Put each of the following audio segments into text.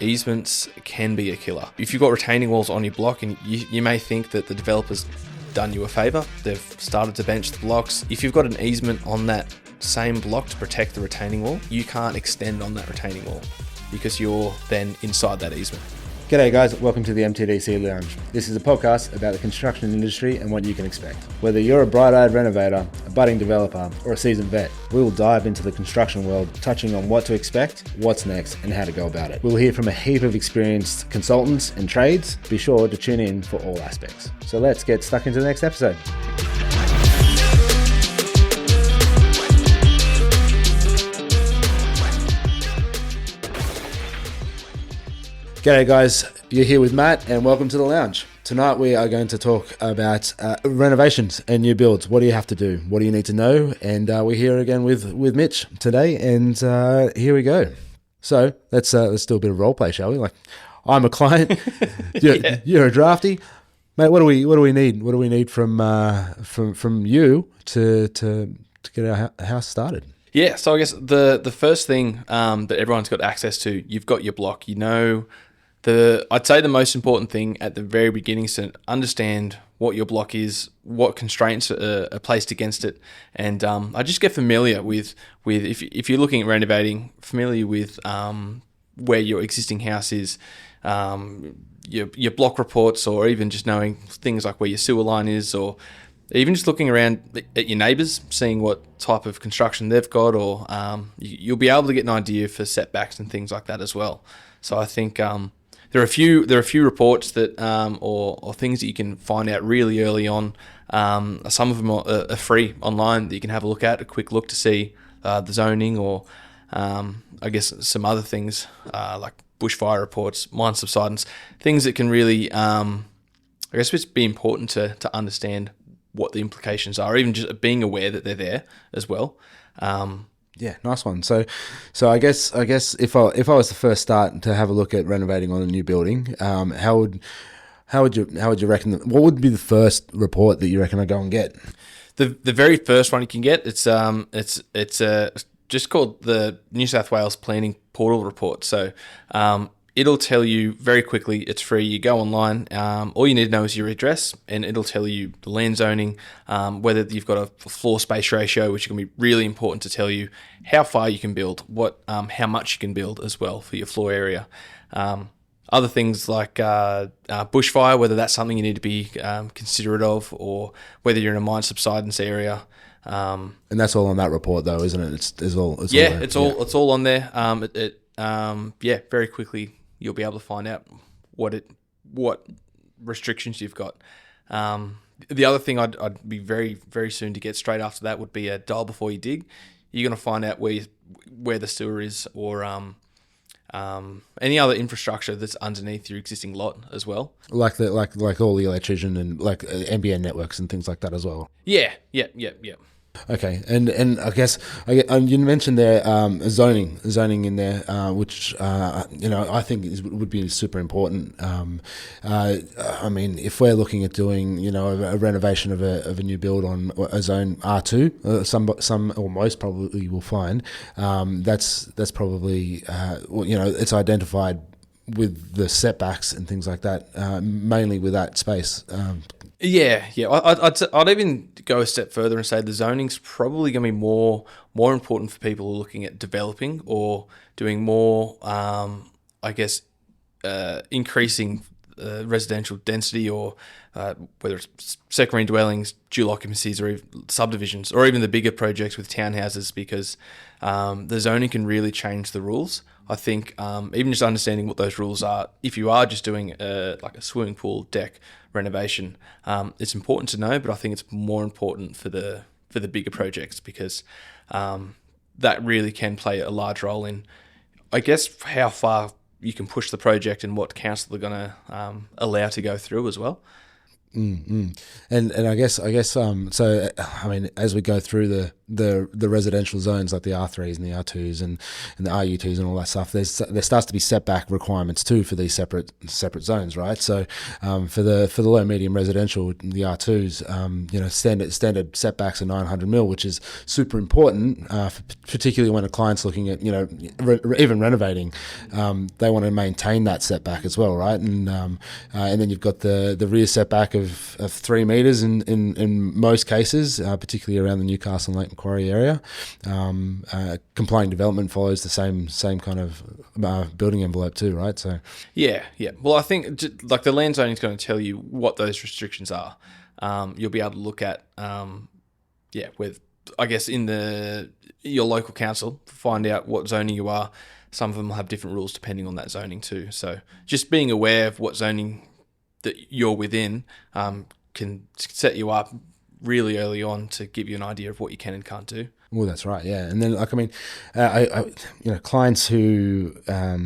easements can be a killer. If you've got retaining walls on your block and you may think that the developer's done you a favour, they've started to bench the blocks. If you've got an easement on that same block to protect the retaining wall, you can't extend on that retaining wall because you're then inside that easement. G'day guys, welcome to the MTDC Lounge. This is a podcast about the construction industry and what you can expect. Whether you're a bright-eyed renovator, a budding developer, or a seasoned vet, we will dive into the construction world, touching on what to expect, what's next, and how to go about it. We'll hear from a heap of experienced consultants and trades. Be sure to tune in for all aspects. So let's get stuck into the next episode. G'day guys, you're here with Matt and welcome to the lounge. Tonight we are going to talk about renovations and new builds. What do you have to do? What do you need to know? And we're here again with Mitch today, and here we go. So let's do a bit of role play, shall we? Like, I'm a client, you're a drafty, mate. What do we need? What do we need from you to get our house started? Yeah, so I guess the first thing that everyone's got access to, you've got your block. You know, I'd say the most important thing at the very beginning is to understand what your block is, what constraints are placed against it, and I just get familiar with if you're looking at renovating, familiar with where your existing house is, your block reports, or even just knowing things like where your sewer line is, or even just looking around at your neighbours, seeing what type of construction they've got, or you'll be able to get an idea for setbacks and things like that as well. So I think there are a few reports that or things that you can find out really early on. Some of them are free online that you can have a quick look to see the zoning, or I guess some other things like bushfire reports, mine subsidence, things that can really I guess it's be important to understand what the implications are, even just being aware that they're there as well. Yeah, nice one. So I guess if I was to first start to have a look at renovating on a new building, how would you reckon? What would be the first report that you reckon I go and get? The very first one you can get, it's just called the New South Wales Planning Portal Report. So it'll tell you very quickly, it's free. You go online, all you need to know is your address, and it'll tell you the land zoning, whether you've got a floor space ratio, which is going to be really important to tell you how far you can build, how much you can build as well for your floor area. Other things like bushfire, whether that's something you need to be considerate of, or whether you're in a mine subsidence area. And that's all on that report, though, isn't it? It's all on there. Very quickly you'll be able to find out what restrictions you've got. The other thing I'd be very, very soon to get straight after that would be a dial before you dig. You're going to find out where the sewer is, or any other infrastructure that's underneath your existing lot as well. Like all the electrician and like NBN networks and things like that as well. Yeah. Okay, and I guess you mentioned there zoning in there, which I think would be super important. I mean, if we're looking at doing a renovation of a new build on a zone R2, some or most probably will find that's probably it's identified with the setbacks and things like that, mainly with that space. I'd even go a step further and say the zoning's probably going to be more important for people who are looking at developing or doing more, increasing residential density, or whether it's secondary dwellings, dual occupancies, or even subdivisions, or even the bigger projects with townhouses, because the zoning can really change the rules. I think even just understanding what those rules are, if you are just doing like a swimming pool deck renovation, it's important to know, but I think it's more important for the bigger projects, because that really can play a large role in, I guess, how far you can push the project and what council are going to allow to go through as well. And I guess so. I mean, as we go through the residential zones like the R3s and the R2s and the RU2s and all that stuff, there starts to be setback requirements too for these separate zones, right? So for the low medium residential, the R2s, standard setbacks are 900 mil, which is super important, particularly when a client's looking at even renovating. They want to maintain that setback as well, right? And then you've got the rear setback of 3 meters in most cases, particularly around the Newcastle and Lake Macquarie area. Complying development follows the same kind of building envelope too, right? So yeah. Well, I think like the land zoning is going to tell you what those restrictions are. You'll be able to look at with I guess in your local council, find out what zoning you are. Some of them will have different rules depending on that zoning too. So just being aware of what zoning that you're within can set you up really early on to give you an idea of what you can and can't do. Well, that's right, yeah. And then, like, I mean, clients who are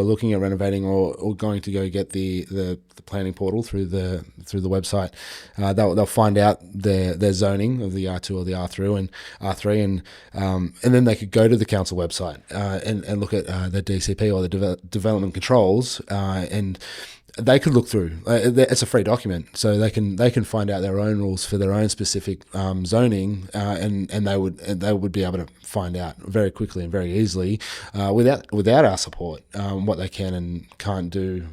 looking at renovating or going to go get the planning portal through the website, they'll find out their zoning of the R2 or the R3 and then they could go to the council website and look at the DCP or the development controls and they could look through. It's a free document, so they can find out their own rules for their own specific zoning, and they would be able to find out very quickly and very easily without our support what they can and can't do.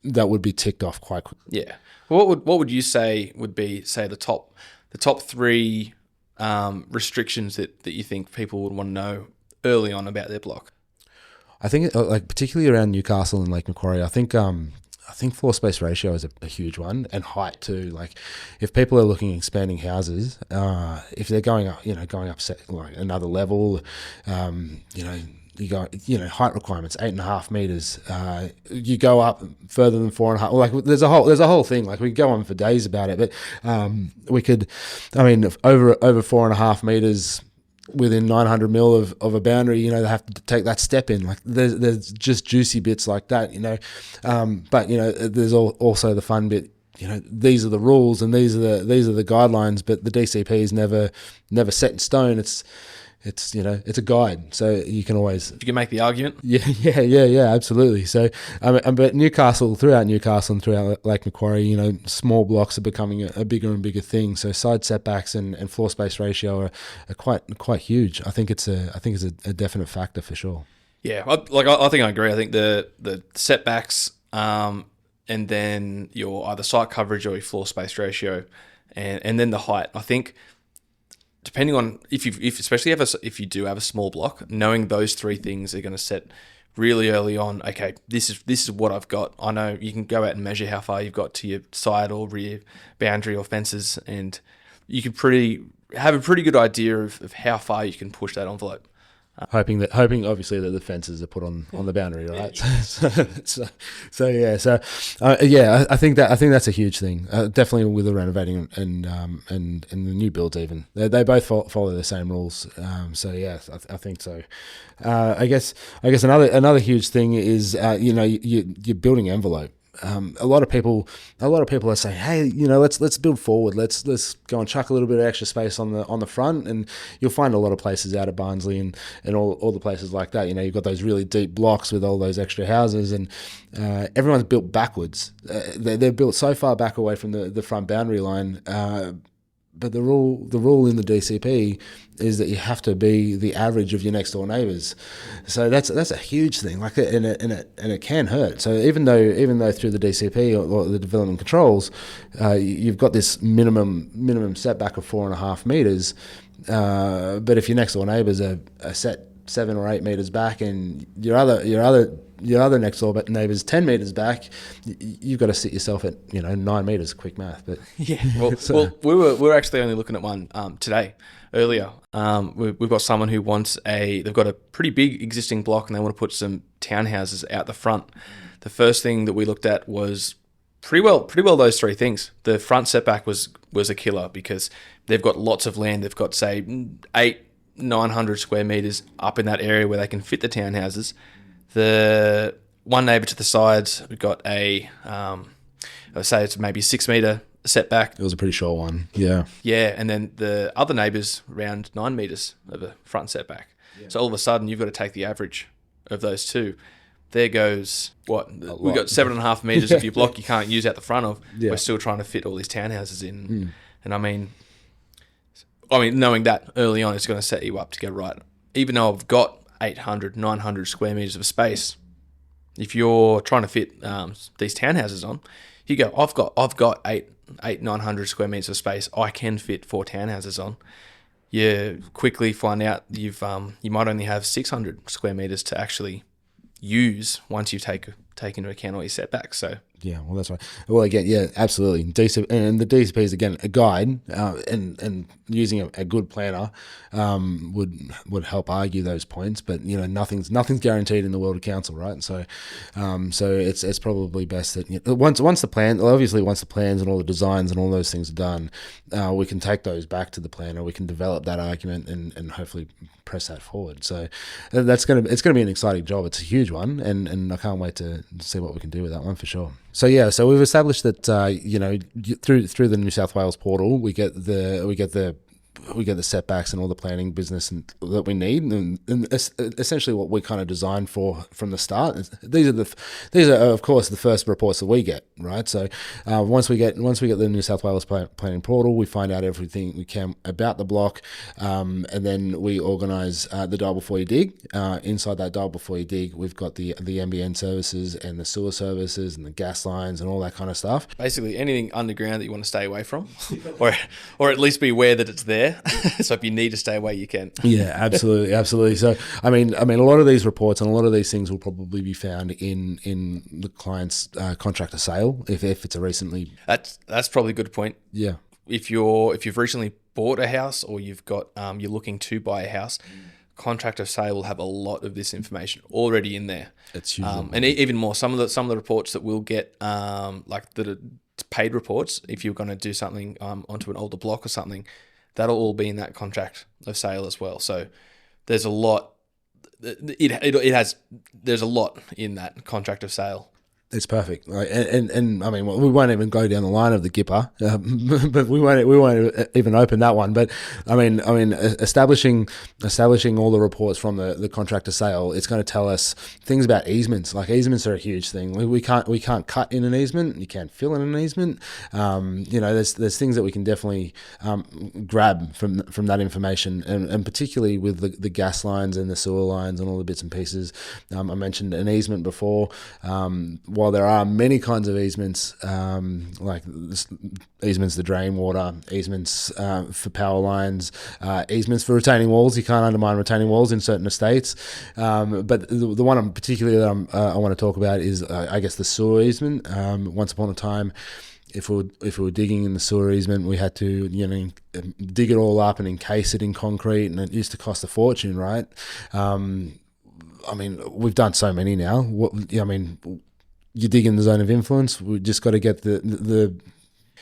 That would be ticked off quite quickly. Yeah. What would you say would be the top three restrictions that you think people would want to know early on about their block? I think like particularly around Newcastle and Lake Macquarie, I think floor space ratio is a huge one, and height too. Like if people are looking at expanding houses, if they're going up like another level, you go, height requirements 8.5 meters. You go up further than 4.5. Like there's a whole thing. Like we could go on for days about it, but we could. I mean, over 4.5 meters. Within 900 mil of a boundary, they have to take that step in. Like there's just juicy bits like that, but there's also the fun bit. These are the rules and these are the guidelines, but the DCP is never set in stone. It's a guide, so you can always you can make the argument. Yeah, absolutely. So, but throughout Newcastle and throughout Lake Macquarie, small blocks are becoming a bigger and bigger thing. So side setbacks and floor space ratio are quite huge. I think it's a definite factor for sure. Yeah, I think I agree. I think the setbacks, and then your either site coverage or your floor space ratio, and then the height. I think. Depending on if you do have a small block, knowing those three things are going to set really early on. Okay, this is what I've got. I know you can go out and measure how far you've got to your side or rear boundary or fences, and you can have a pretty good idea of how far you can push that envelope. Hoping obviously that the fences are put on the boundary, right? I think that's a huge thing. Definitely with the renovating and the new builds, even they both follow the same rules. I think so. I guess another huge thing is your building envelope. A lot of people are saying, hey, let's build forward. Let's go and chuck a little bit of extra space on the front, and you'll find a lot of places out at Barnsley and all the places like that. You've got those really deep blocks with all those extra houses, and everyone's built backwards. They're built so far back away from the front boundary line. But the rule in the DCP is that you have to be the average of your next door neighbours. So that's a huge thing. Like and it can hurt. So even though through the DCP or the development controls, you've got this minimum setback of 4.5 meters, but if your next door neighbours are set 7 or 8 meters back, and your other next door neighbour's 10 meters back, you've got to sit yourself at 9 meters. Quick math, but yeah. Well, we were actually only looking at one today. Earlier, we've got someone who wants they've got a pretty big existing block and they want to put some townhouses out the front. The first thing that we looked at was pretty well those three things. The front setback was a killer because they've got lots of land. They've got say 900 square meters up in that area where they can fit the townhouses. The one neighbour to the sides, we've got a say it's maybe 6 metre setback. It was a pretty short one. Yeah. Yeah, and then the other neighbours around 9 metres of a front setback. Yeah. So all of a sudden, you've got to take the average of those two. There goes, we've got 7.5 metres of your block you can't use out the front of. Yeah. We're still trying to fit all these townhouses in. And I mean, knowing that early on is going to set you up to go, right, even though I've got 800, 900 square metres of space, if you're trying to fit these townhouses on, you go, I've got 900 square metres of space. I can fit 4 townhouses on. You quickly find out you might only have 600 square metres to actually use once you take into account all your setbacks. So yeah, well, that's right. Well, again, yeah, absolutely. And the DCP is, again, a guide, and using a good planner would help argue those points. But nothing's guaranteed in the world of council, right? So it's probably best that once the plans and all the designs and all those things are done, we can take those back to the planner. We can develop that argument and hopefully press that forward. So it's going to be an exciting job. It's a huge one, and I can't wait to see what we can do with that one for sure. So we've established that through the New South Wales portal we get the setbacks and all the planning business that we need, and essentially what we kind of designed for from the start. These are of course the first reports that we get, right? So once we get the New South Wales planning portal, we find out everything we can about the block, and then we organise the dial before you dig. Inside that dial before you dig, we've got the NBN services and the sewer services and the gas lines and all that kind of stuff. Basically anything underground that you want to stay away from, or at least be aware that it's there. So if you need to stay away, you can. Yeah, absolutely. So I mean, a lot of these reports and a lot of these things will probably be found in the client's contract of sale if it's a recently. That's probably a good point. Yeah. If you've recently bought a house or you've got you're looking to buy a house, contract of sale will have a lot of this information already in there. It's huge. And even more, some of the reports that we'll get, like the paid reports, if you're going to do something onto an older block or something, that'll all be in that contract of sale as well. So there's a lot. There's a lot in that contract of sale. It's perfect, and I mean, we won't even go down the line of the Gipper, but we won't even open that one. But I mean, establishing all the reports from the contract of sale, it's going to tell us things about easements. Like easements are a huge thing. We can't cut in an easement. You can't fill in an easement. There's things that we can definitely grab from that information, and particularly with the gas lines and the sewer lines and all the bits and pieces. I mentioned an easement before. While there are many kinds of easements, like easements to drain water, easements for power lines, easements for retaining walls. You can't undermine retaining walls in certain estates. But the one particularly that I want to talk about is, I guess, the sewer easement. Once upon a time, if we were digging in the sewer easement, we had to dig it all up and encase it in concrete, and it used to cost a fortune, right? I mean, we've done so many now. You dig in the zone of influence. We just got to get the.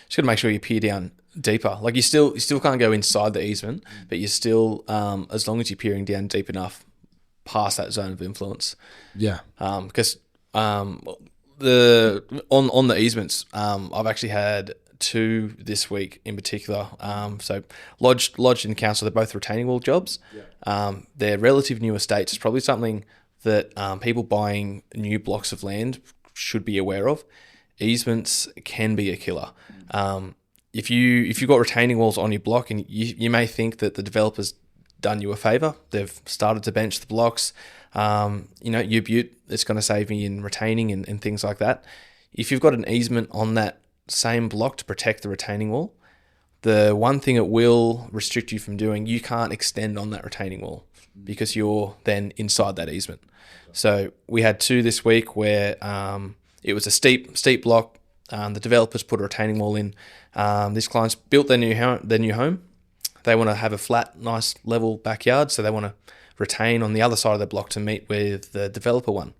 Just got to make sure you peer down deeper. Like you still can't go inside the easement, but you still, as long as you're peering down deep enough past that zone of influence. Yeah. Because on the easements, I've actually had 2 this week in particular. So lodged in council, they're both retaining wall jobs. Yeah. They're relative new estates. It's probably something that people buying new blocks of land should be aware of. Easements can be a killer. If you've got retaining walls on your block, and you may think that the developer's done you a favour, they've started to bench the blocks, your butte, it's going to save me in retaining and things like that. If you've got an easement on that same block to protect the retaining wall, the one thing it will restrict you from doing, you can't extend on that retaining wall because you're then inside that easement. So we had 2 this week where it was a steep block. The developers put a retaining wall in. These clients built their new home. They want to have a flat, nice, level backyard, so they want to retain on the other side of the block to meet with the developer one.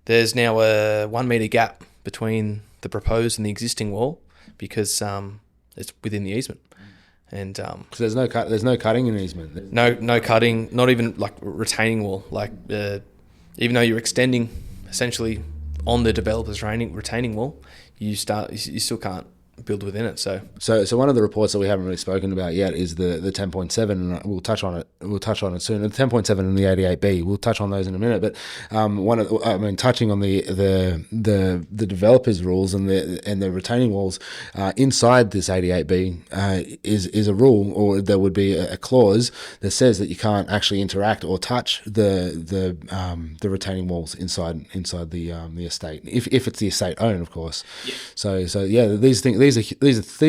There's now a 1 metre gap between the proposed and the existing wall because it's within the easement. And because there's no cutting in an easement. No cutting, not even like retaining wall. Like even though you're extending essentially on the developer's retaining wall, you still can't build within it. So one of the reports that we haven't really spoken about yet is the 10.7, and we'll touch on it soon. The 10.7 and the 88B, we'll touch on those in a minute. But touching on the developers' rules and the retaining walls inside this 88B is a rule, or there would be a clause that says that you can't actually interact or touch the retaining walls inside the estate, if it's the estate owned, of course. Yeah. So these things. These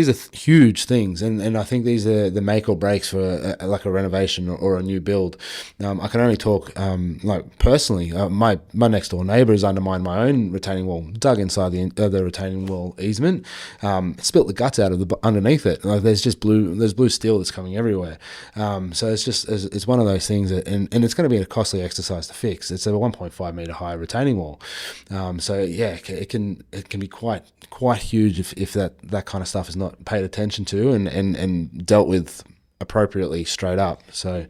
are huge things, and I think these are the make or breaks for like a renovation or a new build. I can only talk like personally. My next door neighbour has undermined my own retaining wall, dug inside the retaining wall easement, spilt the guts out of underneath it. Like there's blue steel that's coming everywhere. So it's one of those things, and it's going to be a costly exercise to fix. It's a 1.5 metre high retaining wall. So yeah, it can be quite huge if that kind of stuff is not paid attention to and dealt with appropriately straight up. So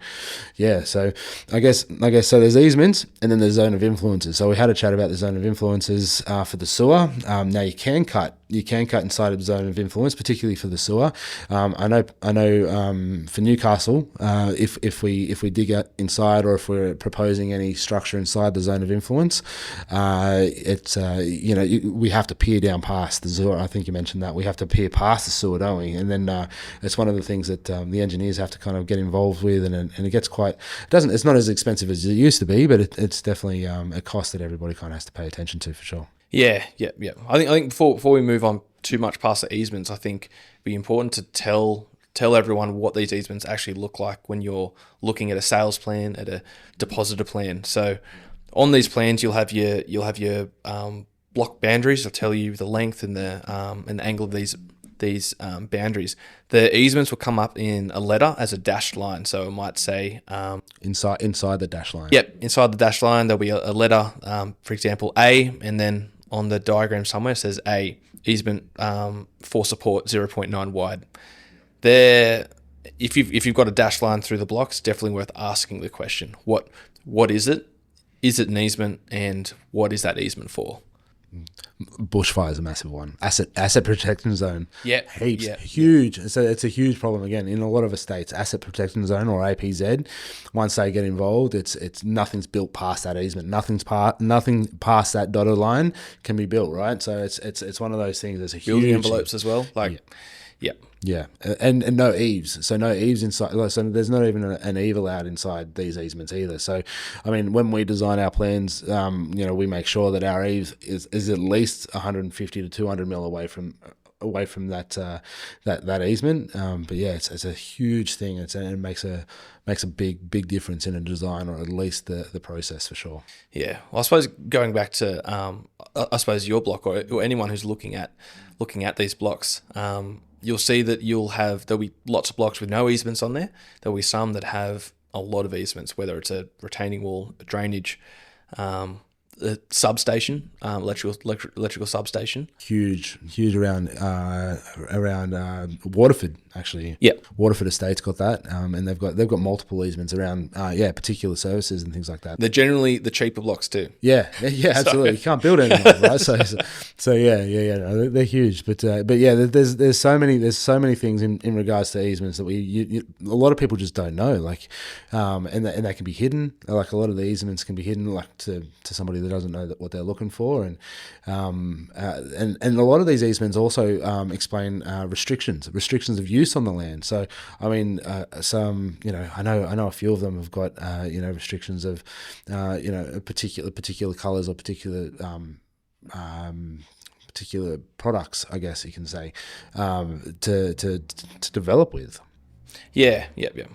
yeah, so I guess so there's easements, and then there's zone of influences. So we had a chat about the zone of influences for the sewer. Now you can cut inside of the zone of influence, particularly for the sewer. I know for Newcastle, if we dig out inside, or if we're proposing any structure inside the zone of influence, it's we have to peer down past the sewer. I think you mentioned that we have to peer past the sewer, don't we? And then it's one of the things that the engineers have to kind of get involved with, and it gets it's not as expensive as it used to be, but it's definitely a cost that everybody kind of has to pay attention to, for sure. Yeah. I think before we move on too much past the easements, I think it'd be important to tell everyone what these easements actually look like when you're looking at a sales plan, at a depositor plan. So on these plans, you'll have your block boundaries. They'll tell you the length and the angle of these boundaries. The easements will come up in a letter as a dashed line. So it might say inside the dashed line. Yep, inside the dashed line there'll be a letter, for example A, and then on the diagram somewhere it says A, easement for support 0.9 wide. There, if you've got a dashed line through the blocks, definitely worth asking the question: what is it? Is it an easement, and what is that easement for? Bushfire is a massive one. Asset protection zone. Yeah, heaps, huge. So it's a huge problem again in a lot of estates. Asset protection zone, or APZ. Once they get involved, it's nothing's built past that easement. Nothing past that dotted line can be built, right? So it's one of those things. There's a huge building envelopes as well. Yeah, and no eaves. So no eaves inside. So there's not even an eave allowed inside these easements either. So, I mean, when we design our plans, we make sure that our eave is at least 150 to 200 mil away from that easement. But yeah, it's a huge thing. It makes a big difference in a design, or at least the process, for sure. Yeah, well, I suppose going back to your block, or anyone who's looking at these blocks. You'll see that there'll be lots of blocks with no easements on there. There'll be some that have a lot of easements, whether it's a retaining wall, a drainage, a substation, electrical substation. Huge around Waterford, actually. Yeah, Waterford Estate's got that, and they've got multiple easements around particular services and things like that. They're generally the cheaper blocks too. Yeah, absolutely. You can't build any more, right? So no, they're huge, but yeah, there's so many things in regards to easements that a lot of people just don't know, like, and they can be hidden. Like a lot of the easements can be hidden, like to somebody that doesn't know what they're looking for, and a lot of these easements also explain restrictions of use on the land. So I mean, some, I know a few of them have got restrictions of particular colors or particular products, I guess you can say, to develop with. Yeah.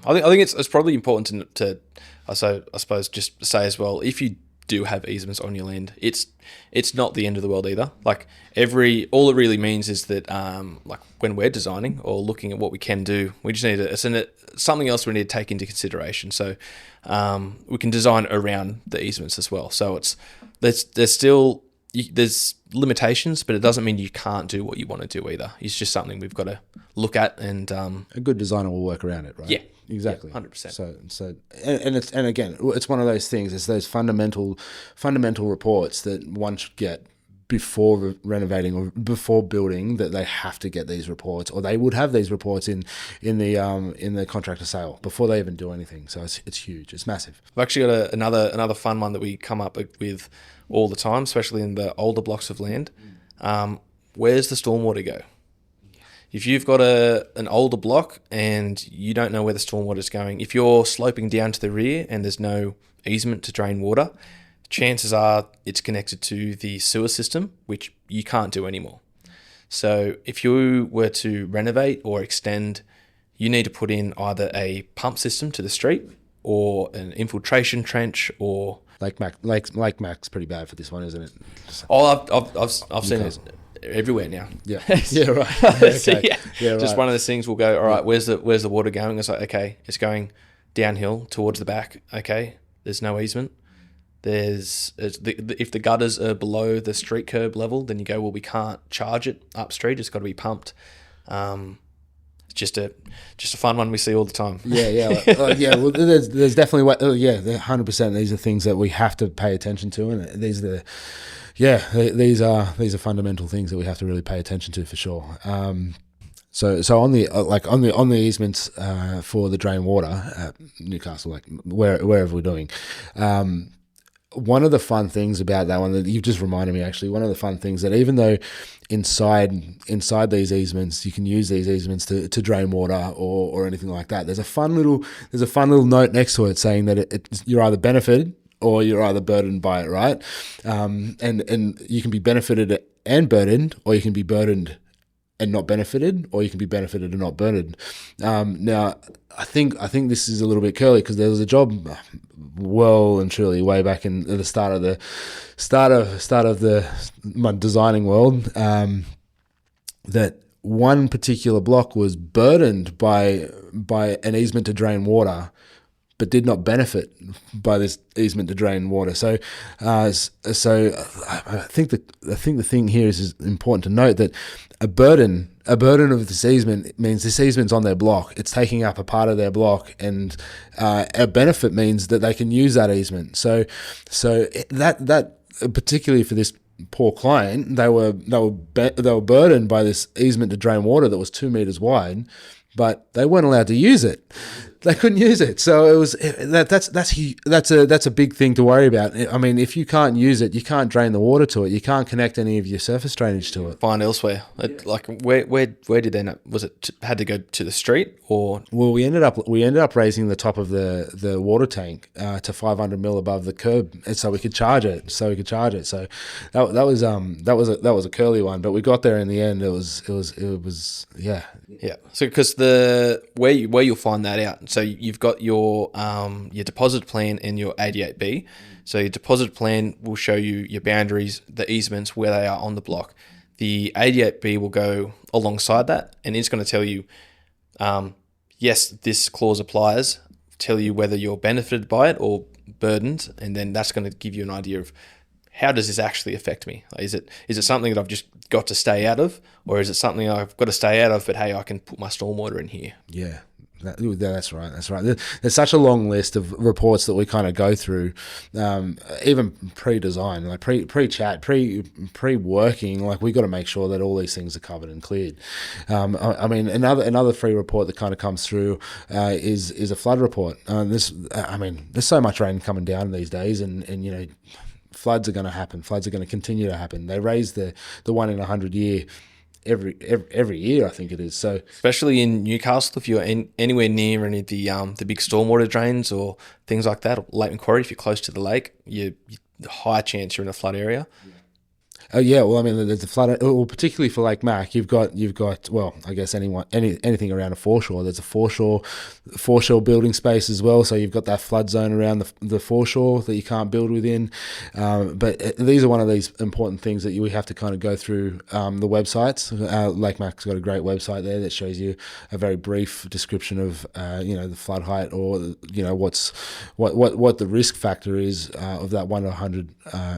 I think it's probably important to I suppose just say as well, if you do have easements on your land, it's not the end of the world either. Like all it really means is that like when we're designing or looking at what we can do, we just need something else we need to take into consideration. So we can design around the easements as well. So there's limitations, but it doesn't mean you can't do what you want to do either. It's just something we've got to look at, and a good designer will work around it, right? Yeah. Exactly. 100%. So and again, it's one of those things. It's those fundamental reports that one should get before renovating or before building that they have to get these reports, or they would have these reports in the contractor sale before they even do anything. So it's huge. It's massive. I've actually got another fun one that we come up with all the time, especially in the older blocks of land. Where's the stormwater go? If you've got an older block and you don't know where the stormwater is going, if you're sloping down to the rear and there's no easement to drain water, chances are it's connected to the sewer system, which you can't do anymore. So if you were to renovate or extend, you need to put in either a pump system to the street or an infiltration trench, or Lake Mac's pretty bad for this one, isn't it? I've seen it everywhere now. Yeah, yeah, right. Okay. So, yeah, right. Just one of those things. We'll go, all right, where's the water going? It's like, okay, it's going downhill towards the back. Okay, there's no easement. If the gutters are below the street curb level, then you go, well, we can't charge it up street. It's got to be pumped. It's just a fun one we see all the time. Yeah. Well, there's definitely 100%. These are things that we have to pay attention to, and these are fundamental things that we have to really pay attention to for sure. So on the easements for the drain water at Newcastle, like wherever we're doing. One of the fun things about that one that you've just reminded me, actually, one of the fun things that even though inside these easements, you can use these easements to drain water or anything like that, there's a fun little note next to it saying that you're either benefited or you're either burdened by it, right? And you can be benefited and burdened, or you can be burdened and not benefited, or you can be benefited and not burdened. Now, I think this is a little bit curly, because there was a job well and truly way back in the start of my designing world, that one particular block was burdened by an easement to drain water, but did not benefit by this easement to drain water. So I think the thing here is important to note that a burden of this easement means this easement's on their block. It's taking up a part of their block, and a benefit means that they can use that easement. So that particularly for this poor client, they were burdened by this easement to drain water that was 2 meters wide, but they weren't allowed to use it. They couldn't use it. So that's a big thing to worry about. I mean, if you can't use it, you can't drain the water to it. You can't connect any of your surface drainage to it. Find elsewhere. Like where did they end up? Was it had to go to the street, or? Well, we ended up raising the top of the water tank to 500 mil above the curb, and so we could charge it. So that was a curly one, but we got there in the end. It was yeah. So because where you'll find that out. So you've got your deposit plan and your 88B. So your deposit plan will show you your boundaries, the easements, where they are on the block. The 88B will go alongside that, and it's going to tell you, yes, this clause applies, tell you whether you're benefited by it or burdened, and then that's going to give you an idea of how does this actually affect me? Is it something that I've just got to stay out of, or is it something I've got to stay out of, but hey, I can put my stormwater in here? Yeah. That's right. There's such a long list of reports that we kind of go through, even pre-design, like pre-chat, pre-working. Like we got to make sure that all these things are covered and cleared. I mean, another free report that kind of comes through is a flood report. There's so much rain coming down these days, and you know, floods are going to happen. Floods are going to continue to happen. They raise the 1 in 100 year. Every year, I think it is. So especially in Newcastle, if you're anywhere near any of the big stormwater drains or things like that, or Lake Macquarie, if you're close to the lake, you higher chance you're in a flood area. Yeah, well, I mean, there's a flood. Well, particularly for Lake Mac, you've got. Well, I guess anything around a foreshore. There's a foreshore building space as well. So you've got that flood zone around the foreshore that you can't build within. But these are one of these important things that we have to kind of go through the websites. Lake Mac's got a great website there that shows you a very brief description of the flood height, or what the risk factor is of that 1 to 100. I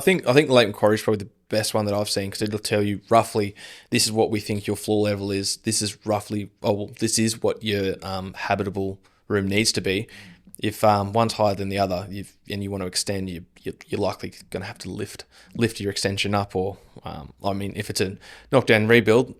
think Lake Macquarie is probably the best one that I've seen, because it'll tell you roughly, this is what we think your floor level is. This is roughly, this is what your habitable room needs to be. if one's higher than the other, and you want to extend, you're likely going to have to lift your extension up, or if it's a knockdown rebuild,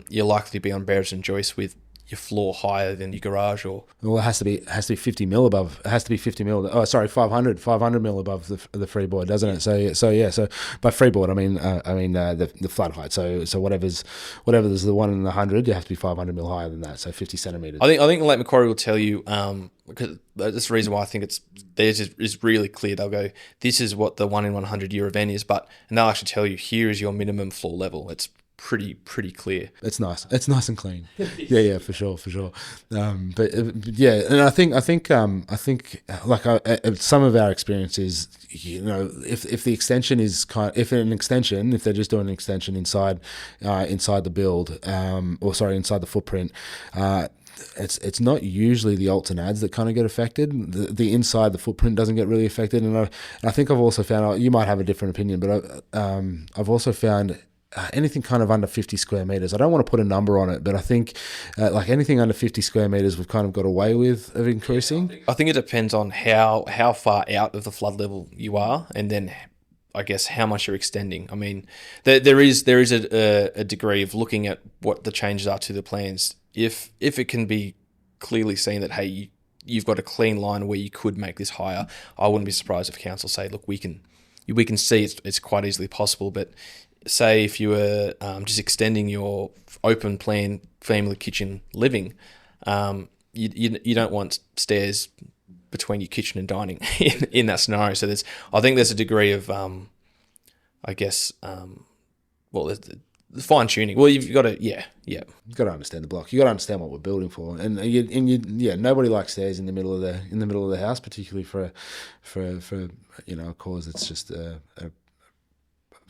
you're likely to be on bearers and joists with your floor higher than your garage, or well, it has to be 50 mil above. It has to be 50 mil. Oh, sorry, 500 mil above the freeboard, doesn't it? So by freeboard I mean the flood height. So whatever's the 1 in 100, you have to be 500 mil higher than that. So 50 centimeters. I think Lake Macquarie will tell you, because that's the reason why I think theirs is really clear. They'll go, this is what the 1 in 100 year event is, and they'll actually tell you, here is your minimum floor level. It's pretty clear. It's nice and clean. yeah, for sure. But and I think like some of our experience is, if the extension is if they're just doing an extension inside the build, inside the footprint, it's not usually the alts and adds that kind of get affected. The inside the footprint doesn't get really affected, and I think I've also found, you might have a different opinion, but I've also found anything kind of under 50 square meters. I don't want to put a number on it, but I think like anything under 50 square meters, we've kind of got away with of increasing. I think it depends on how far out of the flood level you are, and then I guess how much you're extending. I mean, there is a degree of looking at what the changes are to the plans. If it can be clearly seen that, hey, you've got a clean line where you could make this higher, I wouldn't be surprised if council say, look, we can see it's quite easily possible. But say if you were just extending your open plan family kitchen living, you don't want stairs between your kitchen and dining in that scenario. So I think there's a degree of there's the fine tuning. Well, you've got to you've got to understand the block. You got to understand what we're building for, and nobody likes stairs in the middle of the house, particularly for a cause that's just a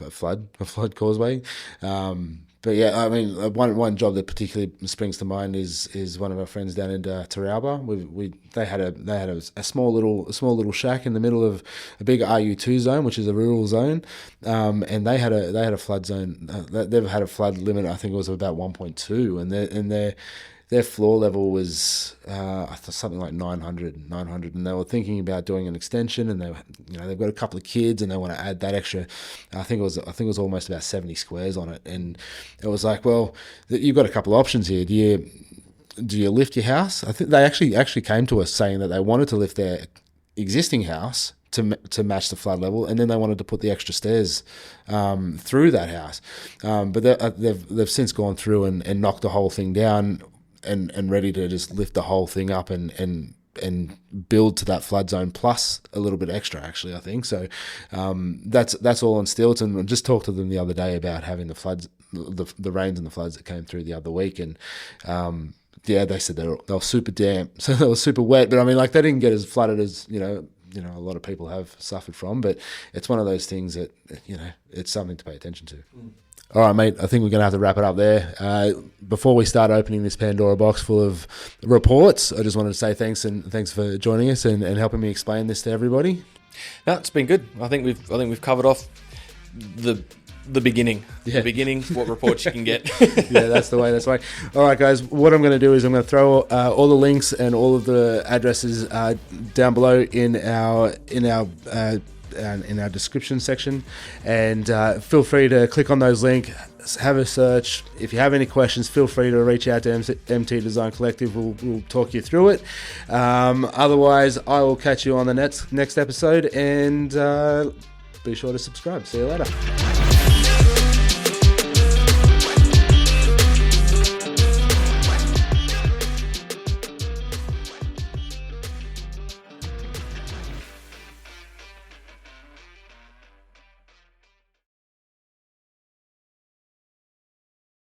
flood causeway. But yeah, I mean, one job that particularly springs to mind is one of our friends down in Taralba. They had a small little shack in the middle of a big RU2 zone, which is a rural zone, and they had a flood zone. They've had a flood limit, I think it was about 1.2, and their floor level was something like 900, and they were thinking about doing an extension, and they've got a couple of kids, and they want to add that extra. I think it was almost about 70 squares on it, and it was like, well, you've got a couple of options here. Do you lift your house? I think they actually came to us saying that they wanted to lift their existing house to match the flood level, and then they wanted to put the extra stairs through that house. But they've since gone through and knocked the whole thing down, and ready to just lift the whole thing up and build to that flood zone plus a little bit extra, actually, I think. So that's all on stilts. And I just talked to them the other day about having the floods, the rains and the floods that came through the other week, and they said they were super damp, so they were super wet. But I mean, like, they didn't get as flooded as a lot of people have suffered from. But it's one of those things that it's something to pay attention to. All right, mate, I think we're going to have to wrap it up there. Before we start opening this Pandora box full of reports, I just wanted to say thanks for joining us and helping me explain this to everybody. No, it's been good. I think we've covered off the beginning. Yeah. The beginning, what reports you can get. Yeah, that's the way. All right, guys, what I'm going to do is I'm going to throw all the links and all of the addresses down below in our description section, and feel free to click on those links, have a search. If you have any questions, feel free to reach out to MT Design Collective. We'll talk you through it. Otherwise, I will catch you on the next episode, and be sure to subscribe. See you later.